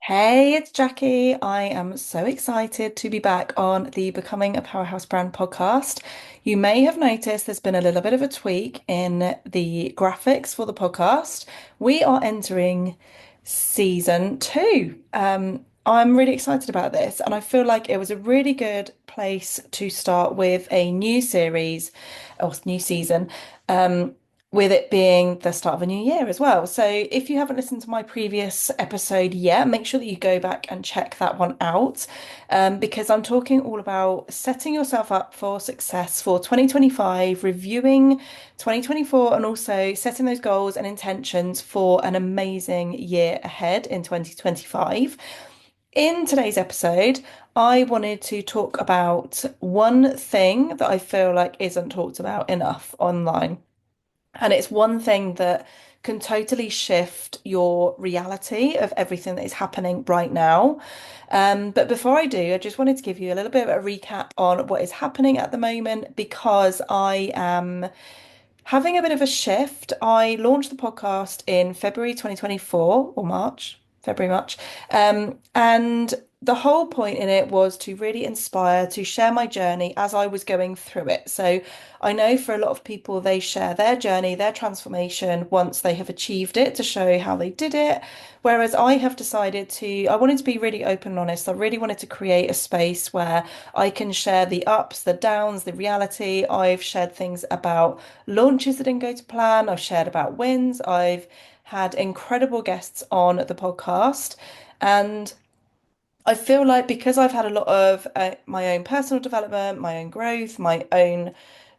Hey, it's Jackie. I am so excited to be back on the Becoming a Powerhouse Brand podcast. You may have noticed there's been a little bit of a tweak in the graphics for the podcast. We are entering season two. I'm really excited about this, and I feel like it was a really good place to start with a new series or new season. Um, with it being the start of a new year as well. So if you haven't listened to my previous episode yet, make sure that you go back and check that one out, because I'm talking all about setting yourself up for success for 2025, reviewing 2024, and also setting those goals and intentions for an amazing year ahead in 2025. In today's episode, I wanted to talk about one thing that I feel like isn't talked about enough online. And it's one thing that can totally shift your reality of everything that is happening right now. But before I do, I just wanted to give you a little bit of a recap on what is happening at the moment because I am having a bit of a shift. I launched the podcast in February 2024 or March, February, March. And the whole point in it was to really inspire, to share my journey as I was going through it. So I know for a lot of people, they share their journey, their transformation once they have achieved it to show how they did it. Whereas I have decided I wanted to be really open and honest. I really wanted to create a space where I can share the ups, the downs, the reality. I've shared things about launches that didn't go to plan. I've shared about wins. I've had incredible guests on the podcast. And I feel like because I've had a lot of my own personal development, my own growth, my own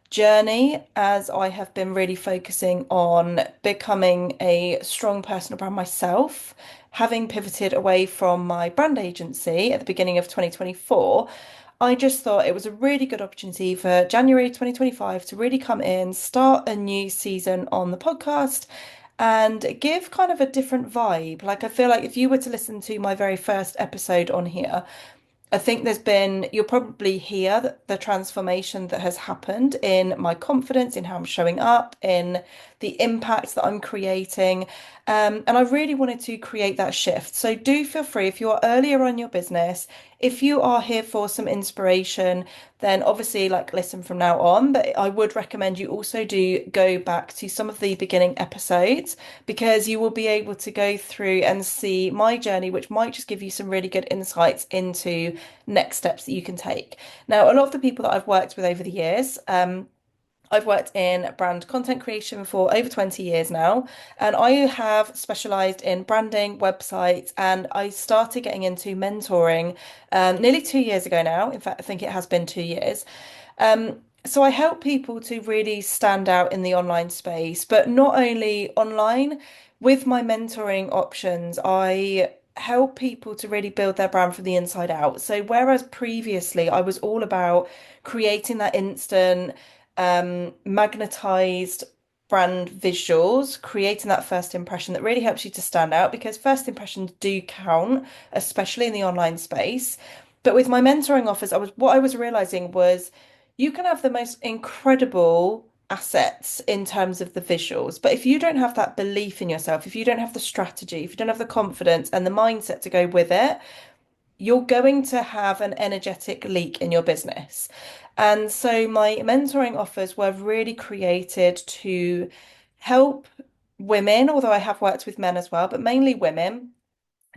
journey, as I have been really focusing on becoming a strong personal brand myself, having pivoted away from my brand agency at the beginning of 2024. I just thought it was a really good opportunity for January 2025 to really come in, start a new season on the podcast, and give kind of a different vibe. Like, I feel like if you were to listen to my very first episode on here, I think you'll probably hear the transformation that has happened in my confidence, in how I'm showing up, in the impact that I'm creating. And I really wanted to create that shift. So do feel free if you're earlier on your business, if you are here for some inspiration, then obviously like listen from now on. But I would recommend you also do go back to some of the beginning episodes because you will be able to go through and see my journey, which might just give you some really good insights into next steps that you can take. Now, a lot of the people that I've worked with over the years, I've worked in brand content creation for over 20 years now, and I have specialized in branding, websites, and I started getting into mentoring nearly 2 years ago now. In fact, I think it has been 2 years. So I help people to really stand out in the online space, but not only online. With my mentoring options, I help people to really build their brand from the inside out. So whereas previously I was all about creating that instant magnetized brand visuals, creating that first impression that really helps you to stand out because first impressions do count, especially in the online space. But with my mentoring offers, what I was realizing was you can have the most incredible assets in terms of the visuals. But if you don't have that belief in yourself, if you don't have the strategy, if you don't have the confidence and the mindset to go with it, you're going to have an energetic leak in your business. And so my mentoring offers were really created to help women, although I have worked with men as well, but mainly women,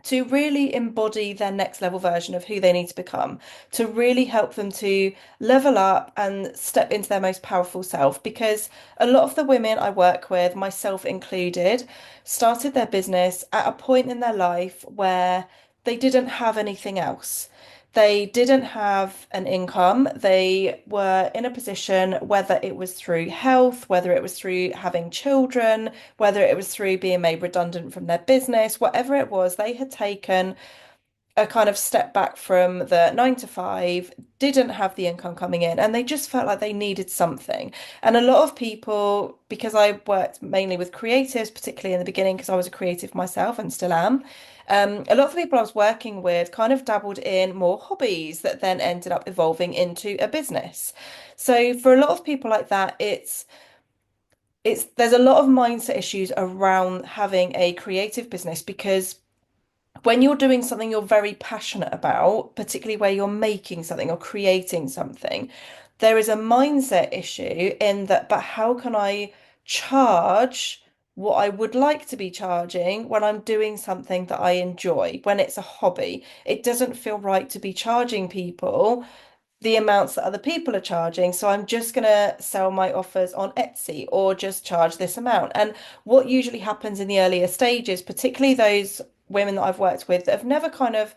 to really embody their next level version of who they need to become, to really help them to level up and step into their most powerful self. Because a lot of the women I work with, myself included, started their business at a point in their life where they didn't have anything else. They didn't have an income. They were in a position, whether it was through health, whether it was through having children, whether it was through being made redundant from their business, whatever it was, they had taken a kind of step back from the 9 to 5, didn't have the income coming in, and they just felt like they needed something. And a lot of people, because I worked mainly with creatives, particularly in the beginning, because I was a creative myself and still am, a lot of the people I was working with kind of dabbled in more hobbies that then ended up evolving into a business. So for a lot of people like that, there's a lot of mindset issues around having a creative business because when you're doing something you're very passionate about, particularly where you're making something or creating something, there is a mindset issue in that, but how can I charge what I would like to be charging when I'm doing something that I enjoy, when it's a hobby? It doesn't feel right to be charging people the amounts that other people are charging. So I'm just going to sell my offers on Etsy or just charge this amount. And what usually happens in the earlier stages, particularly those women that I've worked with that have never kind of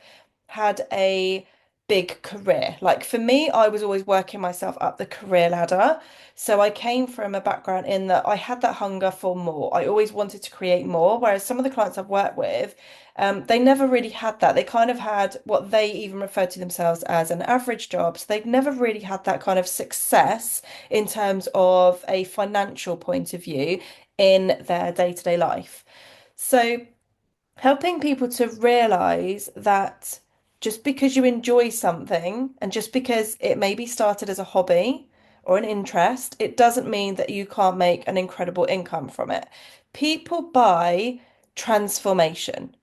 had a big career. Like for me, I was always working myself up the career ladder. So I came from a background in that I had that hunger for more. I always wanted to create more. Whereas some of the clients I've worked with, they never really had that. They kind of had what they even referred to themselves as an average job. So they've never really had that kind of success in terms of a financial point of view in their day-to-day life. So helping people to realize that just because you enjoy something and just because it maybe started as a hobby or an interest, it doesn't mean that you can't make an incredible income from it. People buy transformation.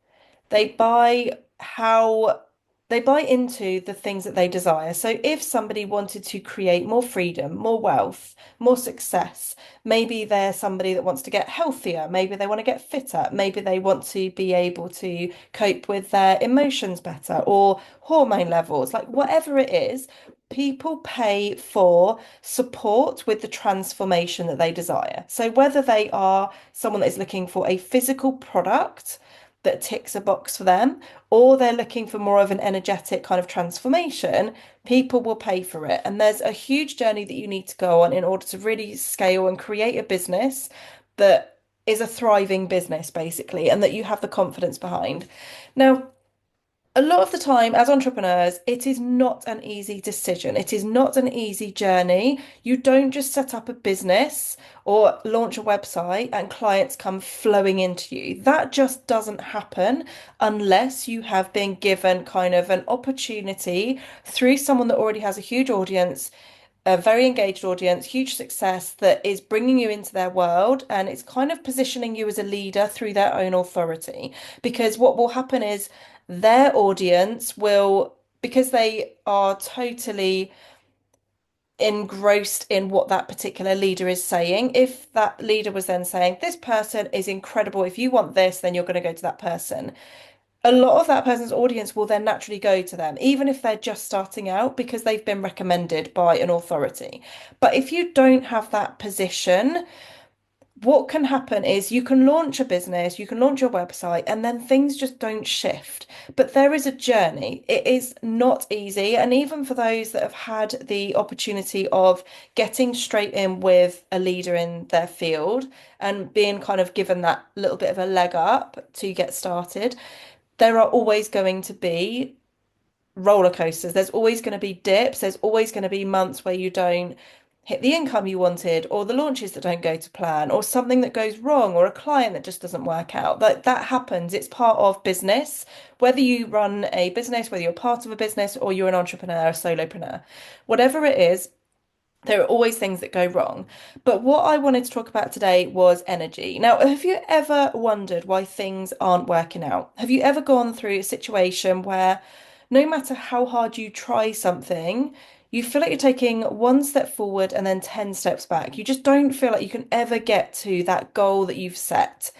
They buy how they buy into the things that they desire. So if somebody wanted to create more freedom, more wealth, more success, maybe they're somebody that wants to get healthier, maybe they want to get fitter, maybe they want to be able to cope with their emotions better or hormone levels, like whatever it is, people pay for support with the transformation that they desire. So whether they are someone that is looking for a physical product that ticks a box for them, or they're looking for more of an energetic kind of transformation, people will pay for it. And there's a huge journey that you need to go on in order to really scale and create a business that is a thriving business, basically, and that you have the confidence behind. Now, a lot of the time, as entrepreneurs, it is not an easy decision. It is not an easy journey. You don't just set up a business or launch a website and clients come flowing into you. That just doesn't happen unless you have been given kind of an opportunity through someone that already has a huge audience, a very engaged audience, huge success that is bringing you into their world and it's kind of positioning you as a leader through their own authority. Because what will happen is their audience will, because they are totally engrossed in what that particular leader is saying. If that leader was then saying, this person is incredible, if you want this, then you're going to go to that person, a lot of that person's audience will then naturally go to them, even if they're just starting out, because they've been recommended by an authority. But if you don't have that position, what can happen is you can launch a business, you can launch your website, and then things just don't shift. But there is a journey. It is not easy. And even for those that have had the opportunity of getting straight in with a leader in their field and being kind of given that little bit of a leg up to get started, there are always going to be roller coasters. There's always going to be dips. There's always going to be months where you don't hit the income you wanted, or the launches that don't go to plan, or something that goes wrong, or a client that just doesn't work out. That happens. It's part of business. Whether you run a business, whether you're part of a business, or you're an entrepreneur, a solopreneur, whatever it is, there are always things that go wrong. But what I wanted to talk about today was energy. Now, have you ever wondered why things aren't working out? Have you ever gone through a situation where no matter how hard you try something, you feel like you're taking one step forward and then 10 steps back? You just don't feel like you can ever get to that goal that you've set.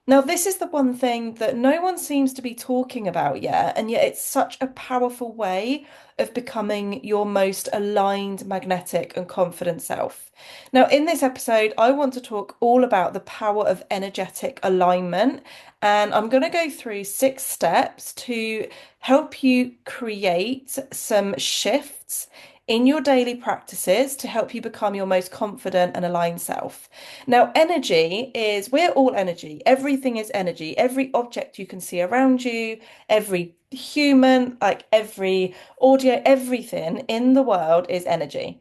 Now, this is the one thing that no one seems to be talking about yet, and yet it's such a powerful way of becoming your most aligned, magnetic, and confident self. Now, in this episode, I want to talk all about the power of energetic alignment, and I'm going to go through 6 steps to help you create some shifts in your daily practices to help you become your most confident and aligned self. Now, energy is, we're all energy. Everything is energy. Every object you can see around you, every human, like every audio, everything in the world is energy.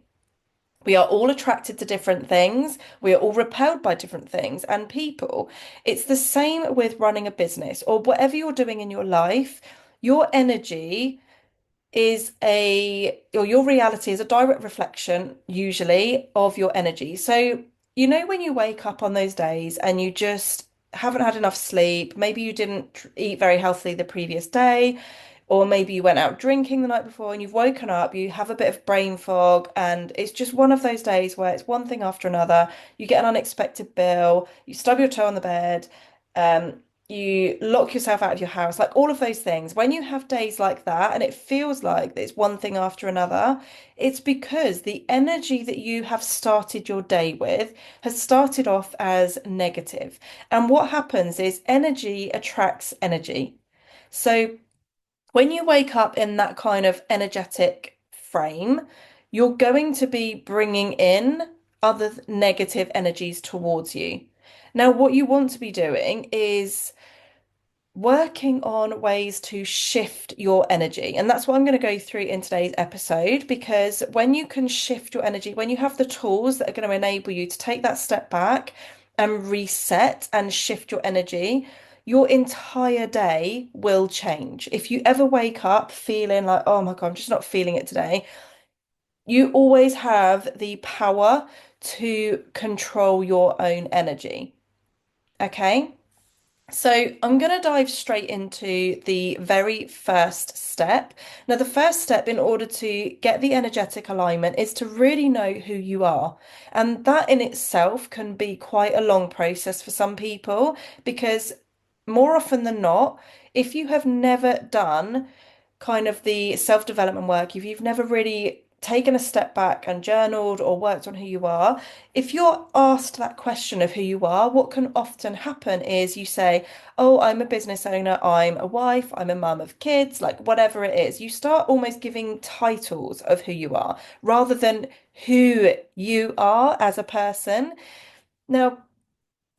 We are all attracted to different things. We are all repelled by different things and people. It's the same with running a business or whatever you're doing in your life. Your energy is or your reality is a direct reflection, usually, of your energy. So, when you wake up on those days and you just haven't had enough sleep, maybe you didn't eat very healthily the previous day, or maybe you went out drinking the night before and you've woken up, you have a bit of brain fog, and it's just one of those days where it's one thing after another. You get an unexpected bill, you stub your toe on the bed, um, you lock yourself out of your house, like all of those things. When you have days like that and it feels like it's one thing after another, it's because the energy that you have started your day with has started off as negative. And what happens is energy attracts energy. So when you wake up in that kind of energetic frame, you're going to be bringing in other negative energies towards you. Now, what you want to be doing is working on ways to shift your energy. And that's what I'm going to go through in today's episode, because when you can shift your energy, when you have the tools that are going to enable you to take that step back and reset and shift your energy, your entire day will change. If you ever wake up feeling like, oh my God, I'm just not feeling it today, you always have the power to control your own energy. Okay? So I'm going to dive straight into the very first step. Now, the first step in order to get the energetic alignment is to really know who you are. And that in itself can be quite a long process for some people because more often than not, if you have never done kind of the self-development work, if you've never really taken a step back and journaled or worked on who you are, if you're asked that question of who you are, what can often happen is you say, oh, I'm a business owner, I'm a wife, I'm a mum of kids, like whatever it is. You start almost giving titles of who you are rather than who you are as a person. Now,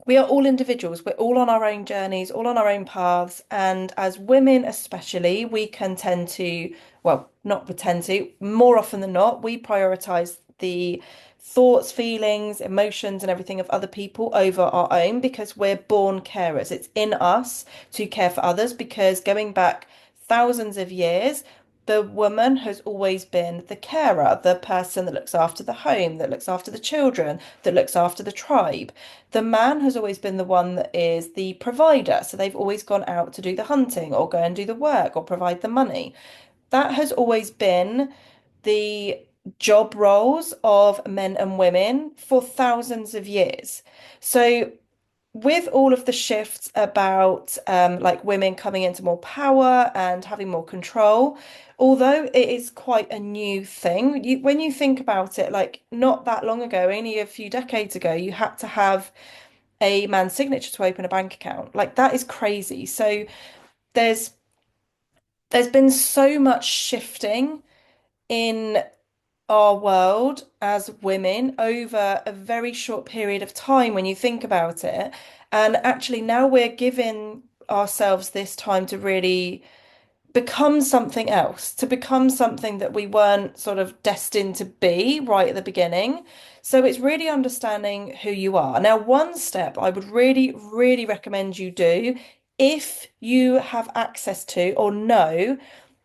we are all individuals. We're all on our own journeys, all on our own paths. And as women, especially, we can tend to, well, not pretend to, more often than not, we prioritize the thoughts, feelings, emotions, and everything of other people over our own because we're born carers. It's in us to care for others because going back thousands of years, the woman has always been the carer, the person that looks after the home, that looks after the children, that looks after the tribe. The man has always been the one that is the provider. So they've always gone out to do the hunting or go and do the work or provide the money. That has always been the job roles of men and women for thousands of years. So with all of the shifts about like women coming into more power and having more control, although it is quite a new thing, when you think about it, like not that long ago, only a few decades ago, you had to have a man's signature to open a bank account. Like that is crazy. So there's there's been so much shifting in our world as women over a very short period of time when you think about it. And actually now we're giving ourselves this time to really become something else, to become something that we weren't sort of destined to be right at the beginning. So it's really understanding who you are. Now, one step I would really, really recommend you do if you have access to or know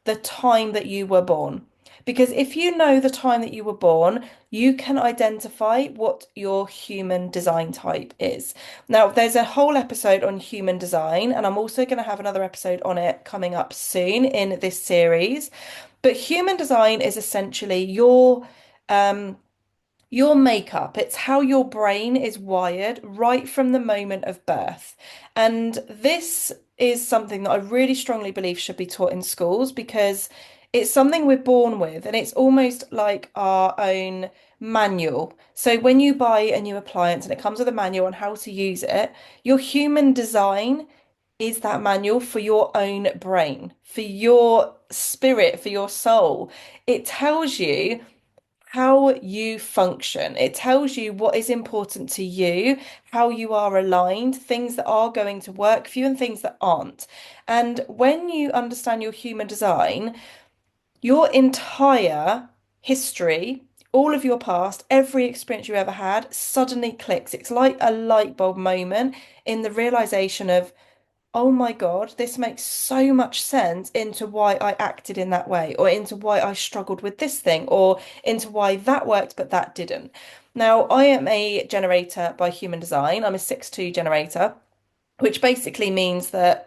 the time that you were born. Because if you know the time that you were born, you can identify what your human design type is. Now, there's a whole episode on human design, and I'm also going to have another episode on it coming up soon in this series. But human design is essentially um, your makeup. It's how your brain is wired right from the moment of birth. And this is something that I really strongly believe should be taught in schools because it's something we're born with and it's almost like our own manual. So when you buy a new appliance and it comes with a manual on how to use it, your human design is that manual for your own brain, for your spirit, for your soul. It tells you how you function. It tells you what is important to you, how you are aligned, things that are going to work for you and things that aren't. And when you understand your human design, your entire history, all of your past, every experience you ever had suddenly clicks. It's like a light bulb moment in the realization of, oh my God, this makes so much sense into why I acted in that way, or into why I struggled with this thing, or into why that worked, but that didn't. Now, I am a generator by human design. I'm a 6-2 generator. which basically means that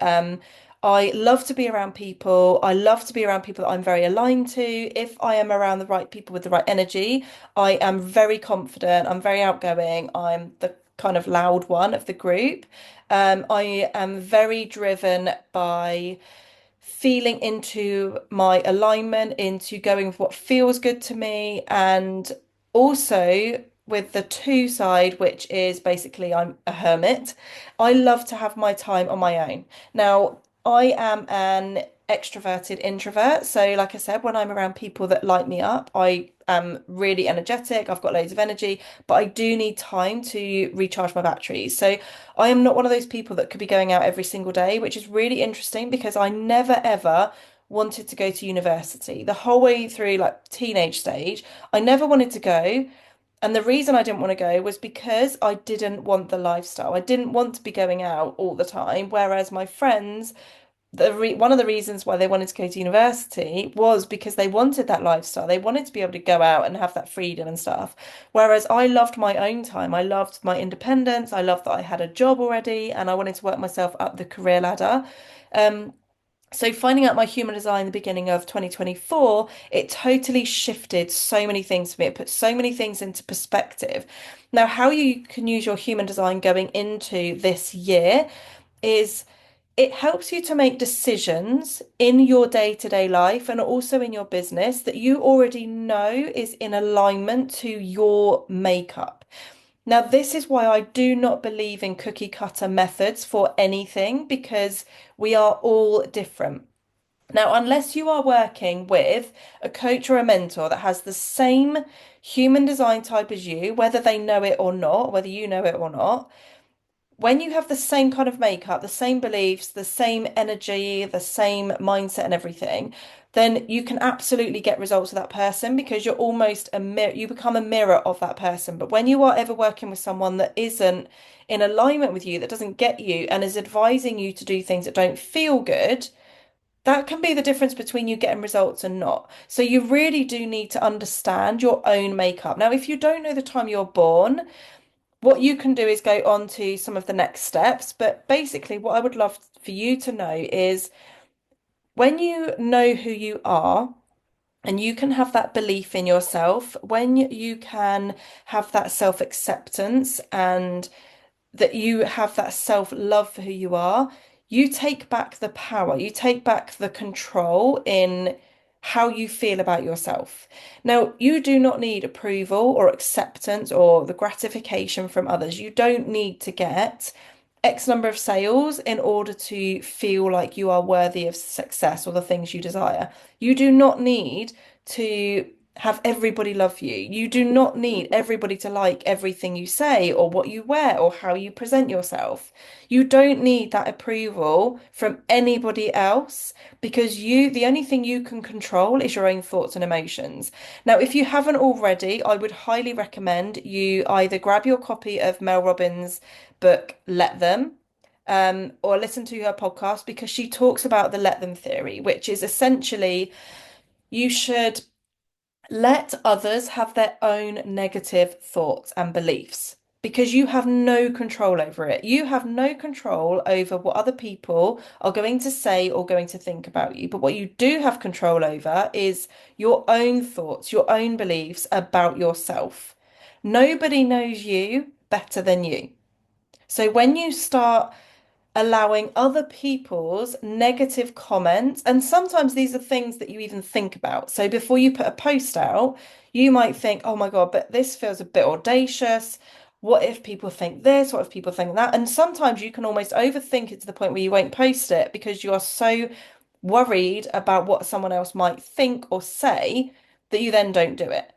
I love to be around people. I love to be around people that I'm very aligned to. If I am around the right people with the right energy, I am very confident. I'm very outgoing. I'm the kind of loud one of the group. I am very driven by feeling into my alignment, into going with what feels good to me, and also with the two side, which is basically I'm a hermit. I love to have my time on my own. Now, I am an extroverted introvert. So, like I said, when I'm around people that light me up, I am really energetic. I've got loads of energy, but I do need time to recharge my batteries. So, I am not one of those people that could be going out every single day, which is really interesting because I never ever wanted to go to university. The whole way through like teenage stage, I never wanted to go. And the reason I didn't want to go was because I didn't want the lifestyle. I didn't want to be going out all the time. Whereas my friends, one of the reasons why they wanted to go to university was because they wanted that lifestyle. They wanted to be able to go out and have that freedom and stuff. Whereas I loved my own time. I loved my independence. I loved that I had a job already and I wanted to work myself up the career ladder. Um, so finding out my human design the beginning of 2024, it totally shifted so many things for me. It put so many things into perspective. Now, how you can use your human design going into this year is it helps you to make decisions in your day-to-day life and also in your business that you already know is in alignment to your makeup. Now, this is why I do not believe in cookie cutter methods for anything because we are all different. Now, unless you are working with a coach or a mentor that has the same human design type as you, whether they know it or not, whether you know it or not, when you have the same kind of makeup, the same beliefs, the same energy, the same mindset and everything, then you can absolutely get results with that person because you're almost a mirror, you become a mirror of that person. But when you are ever working with someone that isn't in alignment with you, that doesn't get you and is advising you to do things that don't feel good, that can be the difference between you getting results and not. So you really do need to understand your own makeup. Now, if you don't know the time you're born, what you can do is go on to some of the next steps. But basically, what I would love for you to know is when you know who you are and you can have that belief in yourself, when you can have that self-acceptance and that you have that self-love for who you are, you take back the power, you take back the control in how you feel about yourself. Now, you do not need approval or acceptance or the gratification from others. You don't need to get X number of sales in order to feel like you are worthy of success or the things you desire. You do not need to have everybody love you. You do not need everybody to like everything you say or what you wear or how you present yourself. You don't need that approval from anybody else because the only thing you can control is your own thoughts and emotions. Now, if you haven't already, I would highly recommend you either grab your copy of Mel Robbins' book, Let Them, or listen to her podcast because she talks about the let them theory, which is essentially you should let others have their own negative thoughts and beliefs because you have no control over it. You have no control over what other people are going to say or going to think about you. But what you do have control over is your own thoughts, your own beliefs about yourself. Nobody knows you better than you. So when you start allowing other people's negative comments, and sometimes these are things that you even think about. So before you put a post out, you might think, oh my God, but this feels a bit audacious. What if people think this? What if people think that? And sometimes you can almost overthink it to the point where you won't post it because you are so worried about what someone else might think or say that you then don't do it.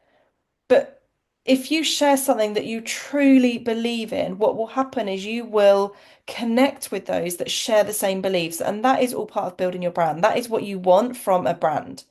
But if you share something that you truly believe in, what will happen is you will connect with those that share the same beliefs. And that is all part of building your brand. That is what you want from a brand.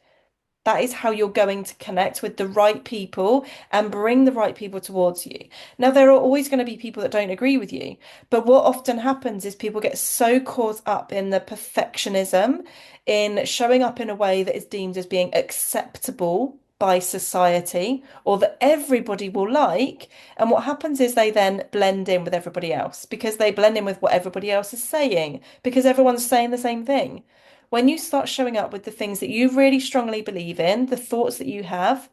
That is how you're going to connect with the right people and bring the right people towards you. Now, there are always going to be people that don't agree with you. But what often happens is people get so caught up in the perfectionism, in showing up in a way that is deemed as being acceptable by society or that everybody will like. And what happens is they then blend in with everybody else because they blend in with what everybody else is saying because everyone's saying the same thing. When you start showing up with the things that you really strongly believe in, the thoughts that you have,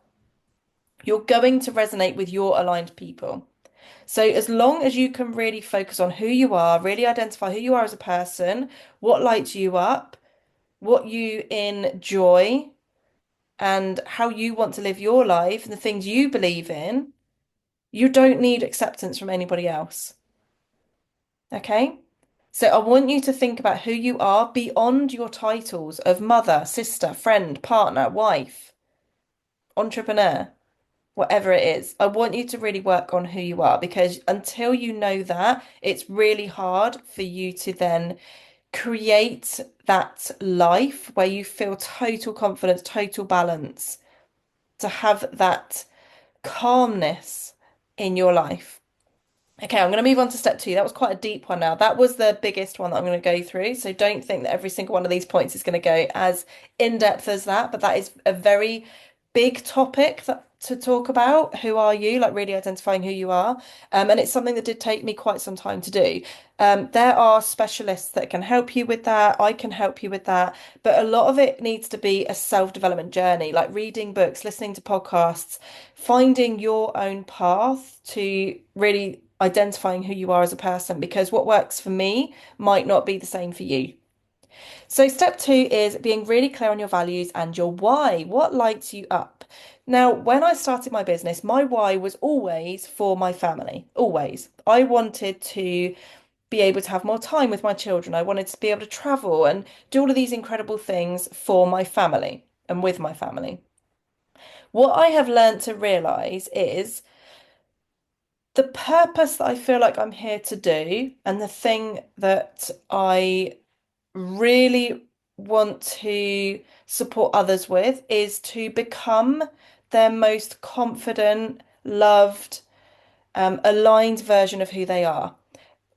you're going to resonate with your aligned people. So, as long as you can really focus on who you are, really identify who you are as a person, what lights you up, what you enjoy, and how you want to live your life and the things you believe in, you don't need acceptance from anybody else. Okay? So, I want you to think about who you are beyond your titles of mother, sister, friend, partner, wife, entrepreneur, whatever it is. I want you to really work on who you are because until you know that, it's really hard for you to then create that life where you feel total confidence, total balance, to have that calmness in your life. Okay, I'm going to move on to step two. That was quite a deep one now. That was the biggest one that I'm going to go through. So don't think that every single one of these points is going to go as in depth as that, but that is a very big topic to talk about. Who are you? Like really identifying who you are. And it's something that did take me quite some time to do. There are specialists that can help you with that. I can help you with that. But a lot of it needs to be a self-development journey, like reading books, listening to podcasts, finding your own path to really identifying who you are as a person, because what works for me might not be the same for you. So, step two is being really clear on your values and your why. What lights you up? Now, when I started my business, my why was always for my family. Always. I wanted to be able to have more time with my children. I wanted to be able to travel and do all of these incredible things for my family and with my family. What I have learned to realize is the purpose that I feel like I'm here to do, and the thing that I really want to support others with is to become their most confident, loved, aligned version of who they are.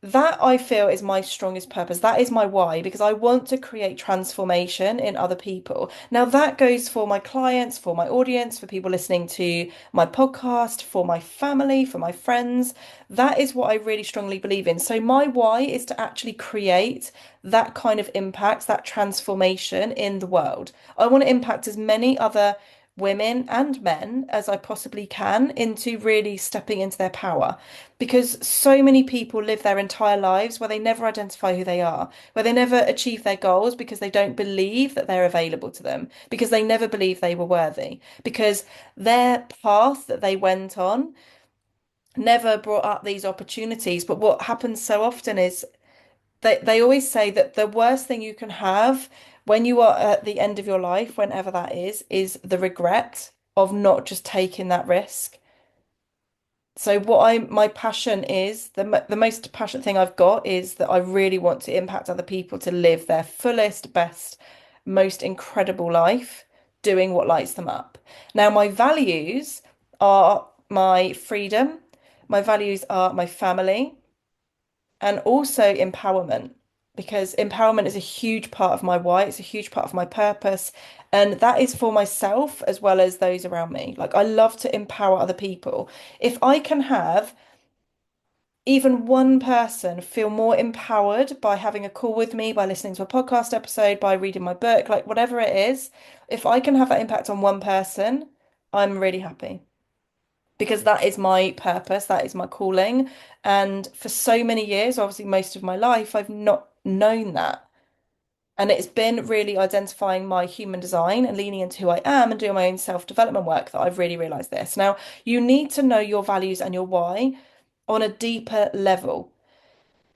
That I feel is my strongest purpose. That is my why, because I want to create transformation in other people. Now, that goes for my clients, for my audience, for people listening to my podcast, for my family, for my friends. That is what I really strongly believe in. So, my why is to actually create that kind of impact, that transformation in the world. I want to impact as many other women and men as I possibly can into really stepping into their power. Because so many people live their entire lives where they never identify who they are, where they never achieve their goals because they don't believe that they're available to them, because they never believed they were worthy, because their path that they went on never brought up these opportunities. But what happens so often is they always say that the worst thing you can have when you are at the end of your life, whenever that is the regret of not just taking that risk. So my passion is the most passionate thing I've got is that I really want to impact other people to live their fullest, best, most incredible life doing what lights them up. Now, my values are my freedom, my values are my family, and also empowerment, because empowerment is a huge part of my why, it's a huge part of my purpose, and that is for myself as well as those around me. Like, I love to empower other people. If I can have even one person feel more empowered by having a call with me, by listening to a podcast episode, by reading my book, like whatever it is, if I can have that impact on one person, I'm really happy because that is my purpose, that is my calling. And for so many years, obviously most of my life, I've not known that. And it's been really identifying my human design and leaning into who I am and doing my own self-development work that I've really realized this. Now, you need to know your values and your why on a deeper level.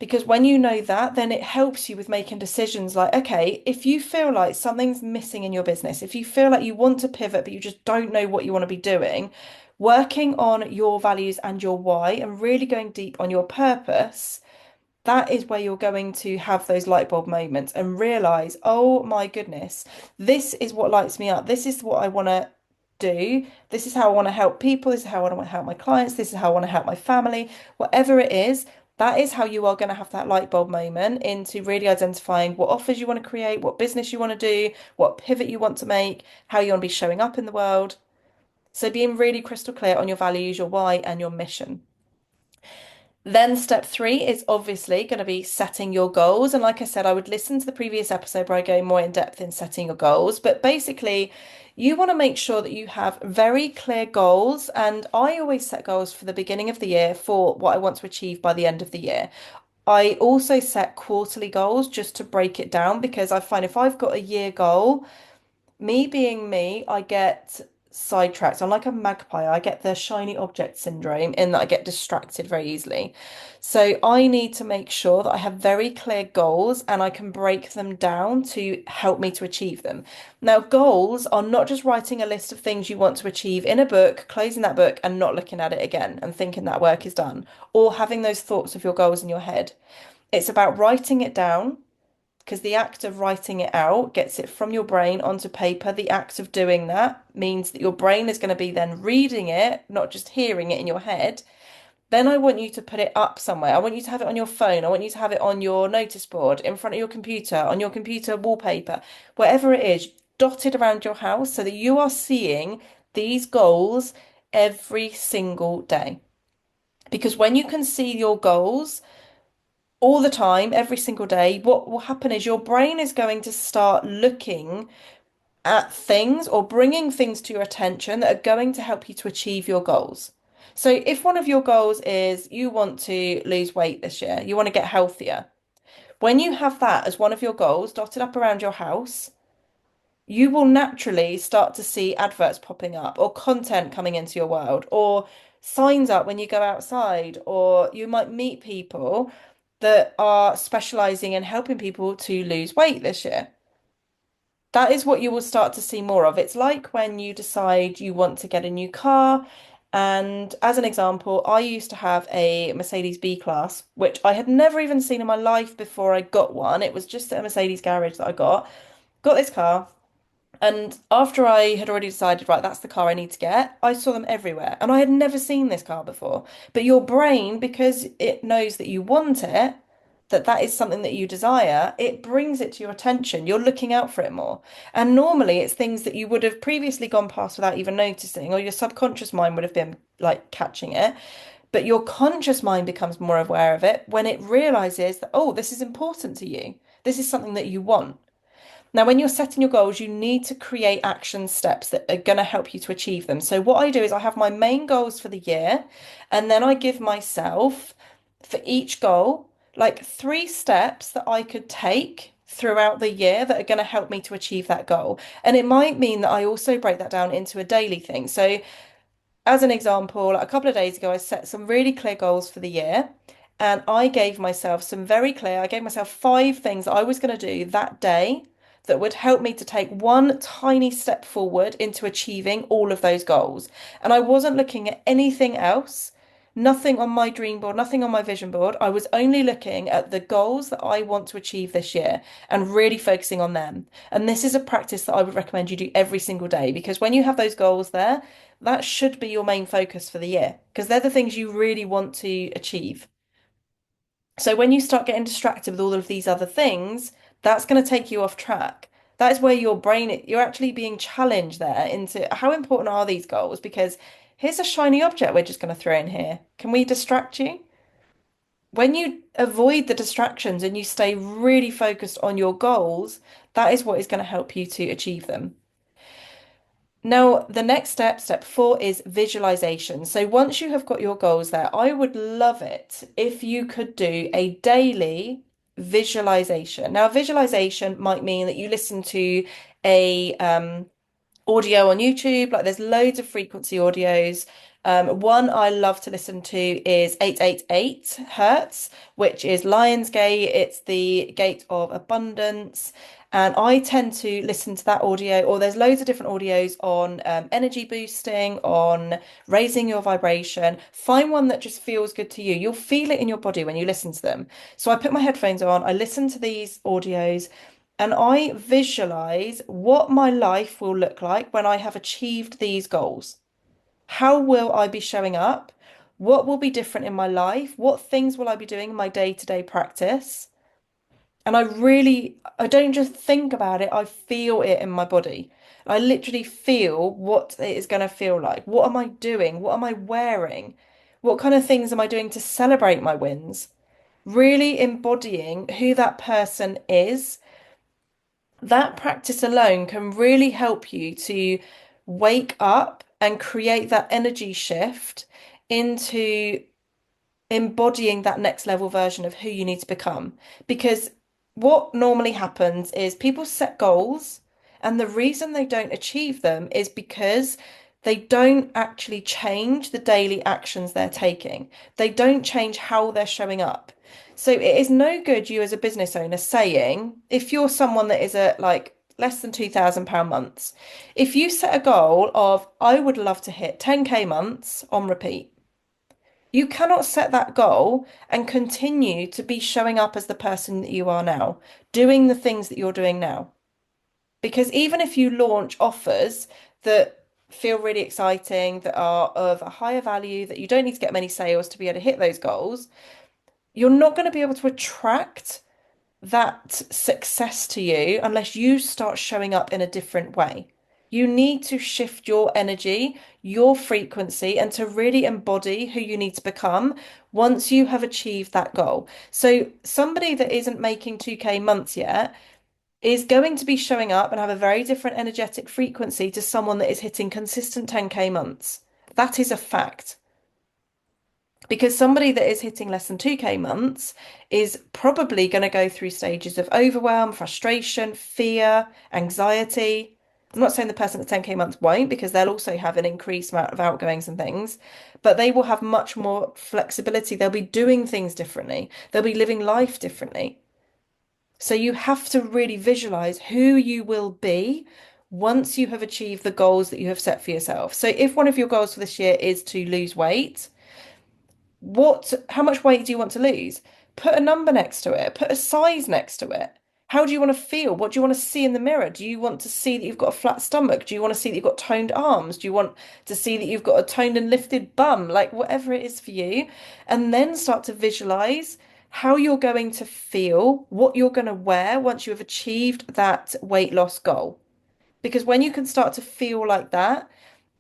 Because when you know that, then it helps you with making decisions like, okay, if you feel like something's missing in your business, if you feel like you want to pivot, but you just don't know what you want to be doing, working on your values and your why and really going deep on your purpose, that is where you're going to have those light bulb moments and realize, oh my goodness, this is what lights me up. This is what I want to do. This is how I want to help people. This is how I want to help my clients. This is how I want to help my family. Whatever it is, that is how you are going to have that light bulb moment into really identifying what offers you want to create, what business you want to do, what pivot you want to make, how you want to be showing up in the world. So being really crystal clear on your values, your why, and your mission. Then step three is obviously going to be setting your goals. And like I said, I would listen to the previous episode where I go more in depth in setting your goals. But basically, you want to make sure that you have very clear goals. And I always set goals for the beginning of the year for what I want to achieve by the end of the year. I also set quarterly goals just to break it down because I find if I've got a year goal, me being me, I get sidetracked. I'm like a magpie. I get the shiny object syndrome in that I get distracted very easily. So I need to make sure that I have very clear goals and I can break them down to help me to achieve them. Now, goals are not just writing a list of things you want to achieve in a book, closing that book and not looking at it again and thinking that work is done, or having those thoughts of your goals in your head. It's about writing it down because the act of writing it out gets it from your brain onto paper. The act of doing that means that your brain is going to be then reading it, not just hearing it in your head. Then I want you to put it up somewhere. I want you to have it on your phone. I want you to have it on your notice board, in front of your computer, on your computer wallpaper, wherever it is, dotted around your house so that you are seeing these goals every single day. Because when you can see your goals, all the time, every single day, what will happen is your brain is going to start looking at things or bringing things to your attention that are going to help you to achieve your goals. So, if one of your goals is you want to lose weight this year, you want to get healthier, when you have that as one of your goals dotted up around your house, you will naturally start to see adverts popping up or content coming into your world or signs up when you go outside, or you might meet people that are specializing in helping people to lose weight this year. That is what you will start to see more of. It's like when you decide you want to get a new car. And as an example, I used to have a Mercedes B class, which I had never even seen in my life before I got one. It was just at a Mercedes garage that I got this car. And after I had already decided, right, that's the car I need to get, I saw them everywhere. And I had never seen this car before. But your brain, because it knows that you want it, that that is something that you desire, it brings it to your attention. You're looking out for it more. And normally it's things that you would have previously gone past without even noticing, or your subconscious mind would have been like catching it. But your conscious mind becomes more aware of it when it realizes that, oh, this is important to you. This is something that you want. Now, when you're setting your goals, you need to create action steps that are going to help you to achieve them. So, what I do is I have my main goals for the year, and then I give myself for each goal like 3 steps that I could take throughout the year that are going to help me to achieve that goal. And it might mean that I also break that down into a daily thing. So, as an example, a couple of days ago, I set some really clear goals for the year. And I gave myself I gave myself 5 things that I was going to do that day that would help me to take one tiny step forward into achieving all of those goals. And I wasn't looking at anything else, nothing on my dream board, nothing on my vision board. I was only looking at the goals that I want to achieve this year and really focusing on them. And this is a practice that I would recommend you do every single day because when you have those goals there, that should be your main focus for the year because they're the things you really want to achieve. So when you start getting distracted with all of these other things, that's going to take you off track. That is where your brain, you're actually being challenged there into how important are these goals? Because here's a shiny object we're just going to throw in here. Can we distract you? When you avoid the distractions and you stay really focused on your goals, that is what is going to help you to achieve them. Now, the next step, step 4, is visualization. So once you have got your goals there, I would love it if you could do a daily visualization. Now, visualization might mean that you listen to a audio on YouTube. Like there's loads of frequency audios. One I love to listen to is 888 Hertz, which is Lionsgate. It's the gate of abundance. And I tend to listen to that audio, or there's loads of different audios on energy boosting, on raising your vibration. Find one that just feels good to you. You'll feel it in your body when you listen to them. So I put my headphones on, I listen to these audios, and I visualize what my life will look like when I have achieved these goals. How will I be showing up? What will be different in my life? What things will I be doing in my day-to-day practice? And I don't just think about it, I feel it in my body. I literally feel what it is going to feel like. What am I doing? What am I wearing? What kind of things am I doing to celebrate my wins? Really embodying who that person is. That practice alone can really help you to wake up and create that energy shift into embodying that next level version of who you need to become. Because what normally happens is people set goals, and the reason they don't achieve them is because they don't actually change the daily actions they're taking. They don't change how they're showing up. So it is no good you as a business owner saying, if you're someone that is at like less than £2,000 months, if you set a goal of, I would love to hit 10K months on repeat, you cannot set that goal and continue to be showing up as the person that you are now, doing the things that you're doing now. Because even if you launch offers that feel really exciting, that are of a higher value, that you don't need to get many sales to be able to hit those goals, you're not going to be able to attract that success to you unless you start showing up in a different way. You need to shift your energy, your frequency, and to really embody who you need to become once you have achieved that goal. So, somebody that isn't making 2K months yet is going to be showing up and have a very different energetic frequency to someone that is hitting consistent 10K months. That is a fact. Because somebody that is hitting less than 2K months is probably going to go through stages of overwhelm, frustration, fear, anxiety. I'm not saying the person at 10K months won't, because they'll also have an increased amount of outgoings and things, but they will have much more flexibility. They'll be doing things differently, they'll be living life differently. So you have to really visualize who you will be once you have achieved the goals that you have set for yourself. So if one of your goals for this year is to lose weight, how much weight do you want to lose? Put a number next to it, put a size next to it. How do you want to feel? What do you want to see in the mirror? Do you want to see that you've got a flat stomach? Do you want to see that you've got toned arms? Do you want to see that you've got a toned and lifted bum? Like whatever it is for you. And then start to visualize how you're going to feel, what you're going to wear once you have achieved that weight loss goal. Because when you can start to feel like that,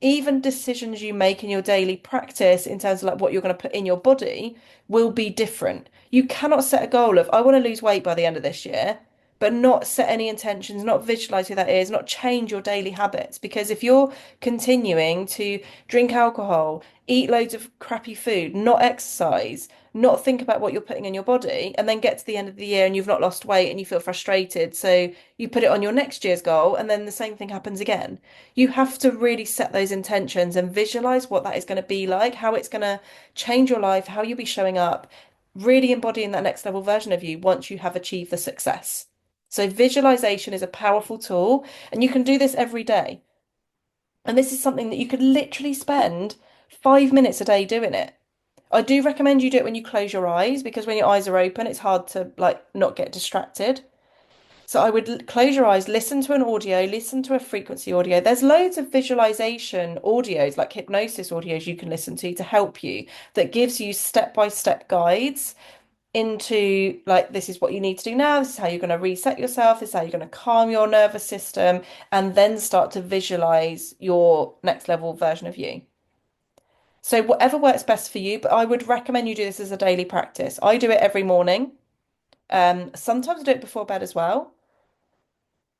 even decisions you make in your daily practice in terms of like what you're going to put in your body will be different. You cannot set a goal of, I want to lose weight by the end of this year, but not set any intentions, not visualize who that is, not change your daily habits. Because if you're continuing to drink alcohol, eat loads of crappy food, not exercise, not think about what you're putting in your body, and then get to the end of the year and you've not lost weight and you feel frustrated, so you put it on your next year's goal, and then the same thing happens again. You have to really set those intentions and visualize what that is going to be like, how it's going to change your life, how you'll be showing up, really embodying that next level version of you once you have achieved the success. So, visualization is a powerful tool, and you can do this every day. And this is something that you could literally spend 5 minutes a day doing it. I do recommend you do it when you close your eyes, because when your eyes are open, it's hard to like not get distracted. So I would close your eyes, listen to an audio, listen to a frequency audio. There's loads of visualization audios, like hypnosis audios you can listen to help you, that gives you step-by-step guides into like, this is what you need to do now, this is how you're going to reset yourself, this is how you're going to calm your nervous system, and then start to visualize your next level version of you. So whatever works best for you, but I would recommend you do this as a daily practice. I do it every morning. Sometimes I do it before bed as well,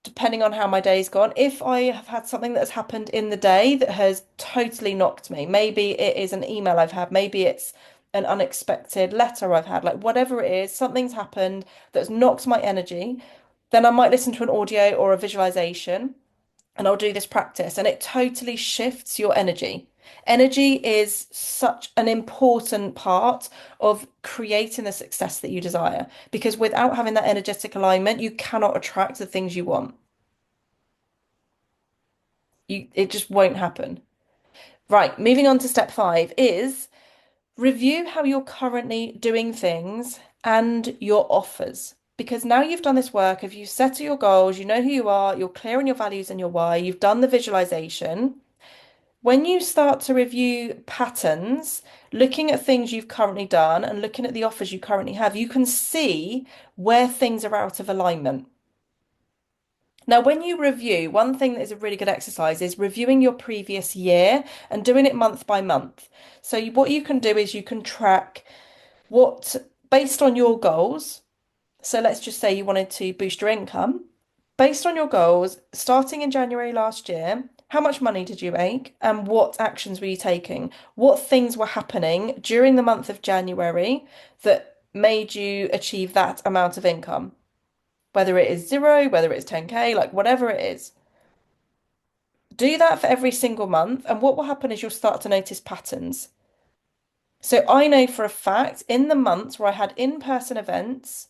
depending on how my day's gone. If I have had something that has happened in the day that has totally knocked me, maybe it is an email I've had, maybe it's an unexpected letter I've had, like whatever it is, something's happened that's knocked my energy, then I might listen to an audio or a visualization, and I'll do this practice, and it totally shifts your energy. Energy is such an important part of creating the success that you desire, because without having that energetic alignment, you cannot attract the things you want. It just won't happen. Right, moving on to step 5 is review how you're currently doing things and your offers. Because now you've done this work, if you set your goals, you know who you are, you're clear on your values and your why, you've done the visualization. When you start to review patterns, looking at things you've currently done and looking at the offers you currently have, you can see where things are out of alignment. Now, when you review, one thing that is a really good exercise is reviewing your previous year and doing it month by month. So, what you can do is you can track what, based on your goals. So, let's just say you wanted to boost your income. Based on your goals, starting in January last year, how much money did you make and what actions were you taking? What things were happening during the month of January that made you achieve that amount of income? Whether it is zero, whether it's 10K, like whatever it is. Do that for every single month, and what will happen is you'll start to notice patterns. So I know for a fact in the months where I had in-person events,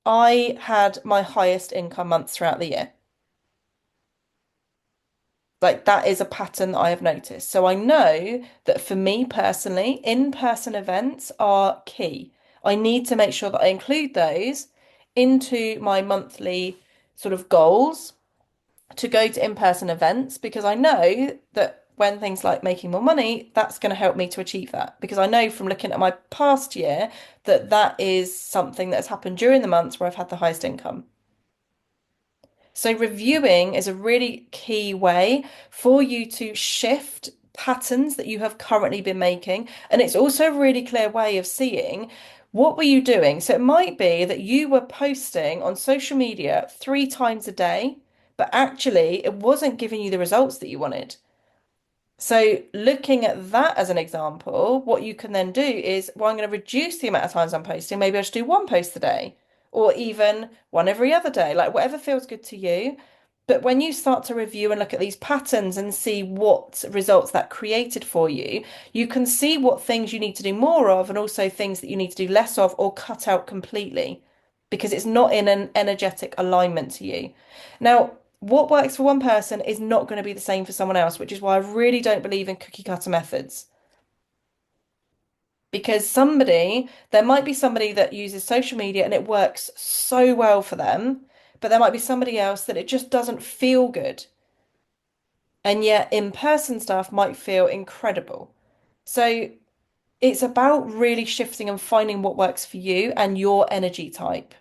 I had my highest income months throughout the year. Like that is a pattern that I have noticed. So I know that for me personally, in-person events are key. I need to make sure that I include those into my monthly sort of goals to go to in-person events because I know that when things like making more money, that's going to help me to achieve that. Because I know from looking at my past year that that is something that has happened during the months where I've had the highest income. So reviewing is a really key way for you to shift patterns that you have currently been making. And it's also a really clear way of seeing what were you doing. So it might be that you were posting on social media 3 times a day, but actually it wasn't giving you the results that you wanted. So looking at that as an example, what you can then do is, well, I'm going to reduce the amount of times I'm posting. Maybe I should do one post a day or even one every other day, like whatever feels good to you. But when you start to review and look at these patterns and see what results that created for you, you can see what things you need to do more of and also things that you need to do less of or cut out completely because it's not in an energetic alignment to you. Now, what works for one person is not going to be the same for someone else, which is why I really don't believe in cookie cutter methods. Because there might be somebody that uses social media and it works so well for them, but there might be somebody else that it just doesn't feel good. And yet in-person stuff might feel incredible. So it's about really shifting and finding what works for you and your energy type.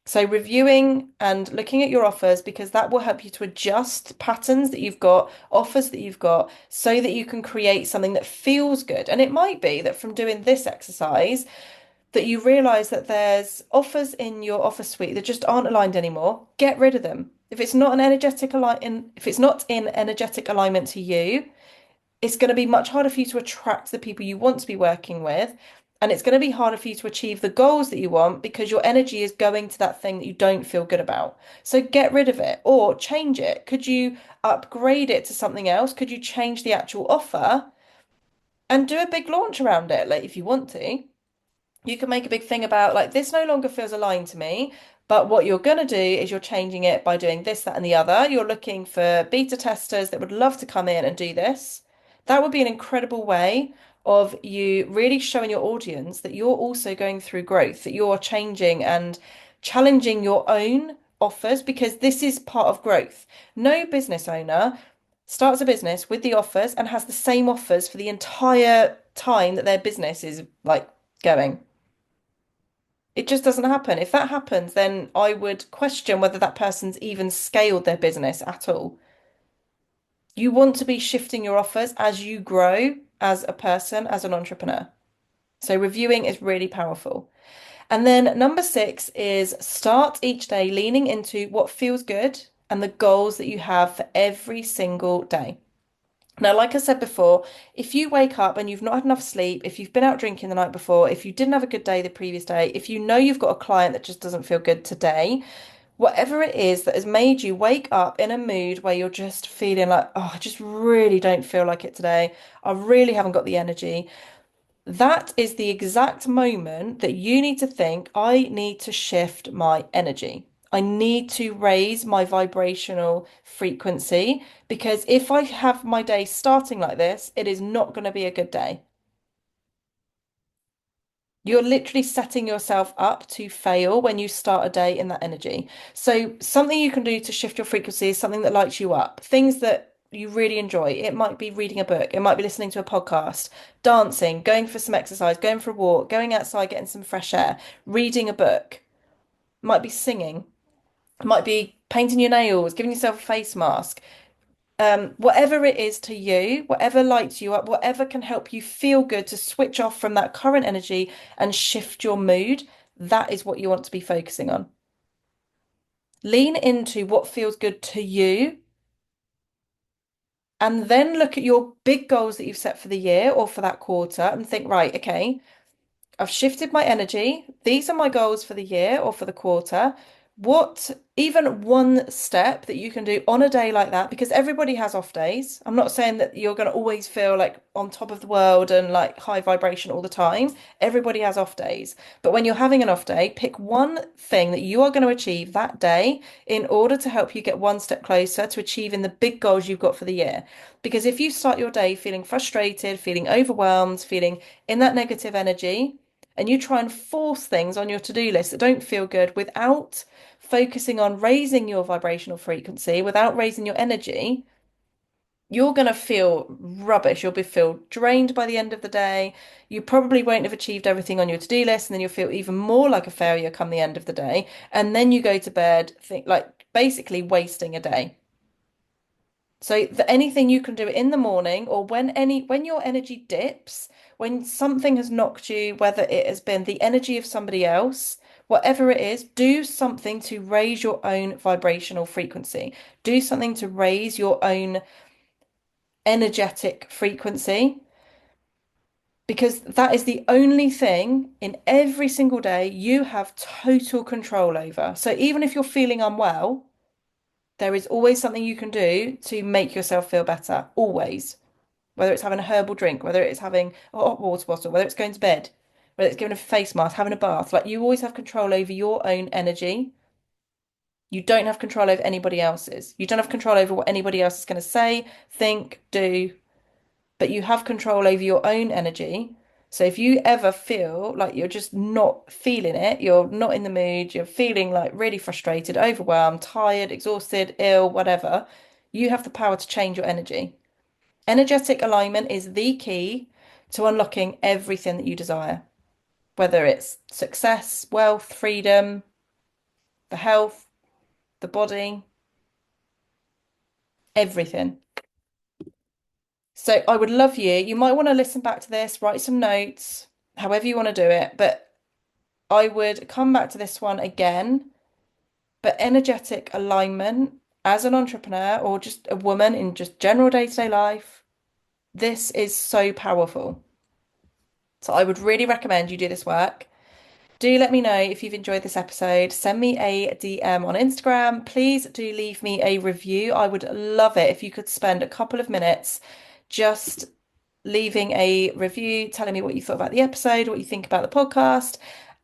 So reviewing and looking at your offers because that will help you to adjust patterns that you've got, offers that you've got, so that you can create something that feels good. And it might be that from doing this exercise that you realize that there's offers in your offer suite that just aren't aligned anymore. Get rid of them. If it's not in energetic alignment to you, it's going to be much harder for you to attract the people you want to be working with. And it's going to be harder for you to achieve the goals that you want because your energy is going to that thing that you don't feel good about. So get rid of it or change it. Could you upgrade it to something else? Could you change the actual offer and do a big launch around it? Like if you want to, you can make a big thing about like this no longer feels aligned to me. But what you're going to do is you're changing it by doing this, that, and the other. You're looking for beta testers that would love to come in and do this. That would be an incredible way of you really showing your audience that you're also going through growth, that you're changing and challenging your own offers because this is part of growth. No business owner starts a business with the offers and has the same offers for the entire time that their business is like going. It just doesn't happen. If that happens, then I would question whether that person's even scaled their business at all. You want to be shifting your offers as you grow as a person, as an entrepreneur. So reviewing is really powerful. And then number 6 is start each day leaning into what feels good and the goals that you have for every single day. Now, like I said before, if you wake up and you've not had enough sleep, if you've been out drinking the night before, if you didn't have a good day the previous day, if you know you've got a client that just doesn't feel good today, whatever it is that has made you wake up in a mood where you're just feeling like, oh, I just really don't feel like it today. I really haven't got the energy. That is the exact moment that you need to think, I need to shift my energy. I need to raise my vibrational frequency because if I have my day starting like this, it is not going to be a good day. You're literally setting yourself up to fail when you start a day in that energy. So, something you can do to shift your frequency is something that lights you up. Things that you really enjoy. It might be reading a book, it might be listening to a podcast, dancing, going for some exercise, going for a walk, going outside, getting some fresh air, reading a book, might be singing, might be painting your nails, giving yourself a face mask. Whatever it is to you, whatever lights you up, whatever can help you feel good to switch off from that current energy and shift your mood, that is what you want to be focusing on. Lean into what feels good to you, and then look at your big goals that you've set for the year or for that quarter and think, right, okay, I've shifted my energy. These are my goals for the year or for the quarter. What, even one step that you can do on a day like that, because everybody has off days. I'm not saying that you're going to always feel like on top of the world and like high vibration all the time. Everybody has off days. But when you're having an off day, pick one thing that you are going to achieve that day in order to help you get one step closer to achieving the big goals you've got for the year. Because if you start your day feeling frustrated, feeling overwhelmed, feeling in that negative energy, and you try and force things on your to-do list that don't feel good without focusing on raising your vibrational frequency, without raising your energy, you're going to feel rubbish. Feel drained by the end of the day. You probably won't have achieved everything on your to-do list, and then you'll feel even more like a failure come the end of the day. And then you go to bed, think like basically wasting a day. So anything you can do in the morning or when your energy dips, when something has knocked you, whether it has been the energy of somebody else, whatever it is, do something to raise your own vibrational frequency. Do something to raise your own energetic frequency, because that is the only thing in every single day you have total control over. So even if you're feeling unwell, there is always something you can do to make yourself feel better, always. Whether it's having a herbal drink, whether it's having a hot water bottle, whether it's going to bed, whether it's giving a face mask, having a bath. Like you always have control over your own energy. You don't have control over anybody else's. You don't have control over what anybody else is going to say, think, do, but you have control over your own energy. So if you ever feel like you're just not feeling it, you're not in the mood, you're feeling like really frustrated, overwhelmed, tired, exhausted, ill, whatever, you have the power to change your energy. Energetic alignment is the key to unlocking everything that you desire, whether it's success, wealth, freedom, the health, the body, everything. So I would love you might want to listen back to this, write some notes, however you want to do it, but I would come back to this one again. But energetic alignment as an entrepreneur or just a woman in just general day-to-day life, this is so powerful. So I would really recommend you do this work. Do let me know if you've enjoyed this episode. Send me a DM on Instagram. Please do leave me a review. I would love it if you could spend a couple of minutes just leaving a review, telling me what you thought about the episode, what you think about the podcast.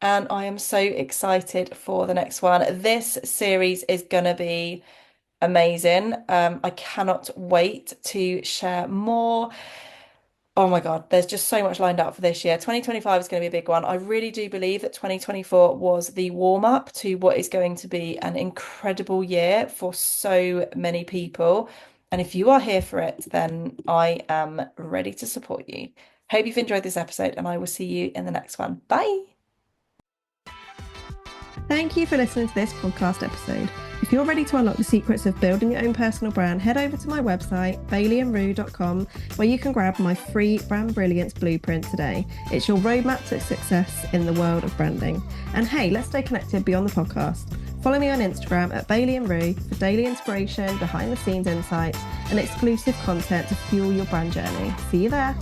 And I am so excited for the next one. This series is going to be amazing. I cannot wait to share more. Oh my God, there's just so much lined up for this year. 2025 is going to be a big one. I really do believe that 2024 was the warm up to what is going to be an incredible year for so many people. And if you are here for it, then I am ready to support you. Hope you've enjoyed this episode, and I will see you in the next one. Bye. Thank you for listening to this podcast episode. If you're ready to unlock the secrets of building your own personal brand, head over to my website, baileyandrue.com, where you can grab my free Brand Brilliance Blueprint today. It's your roadmap to success in the world of branding. And hey, let's stay connected beyond the podcast. Follow me on Instagram at baileyandrue for daily inspiration, behind the scenes insights, and exclusive content to fuel your brand journey. See you there.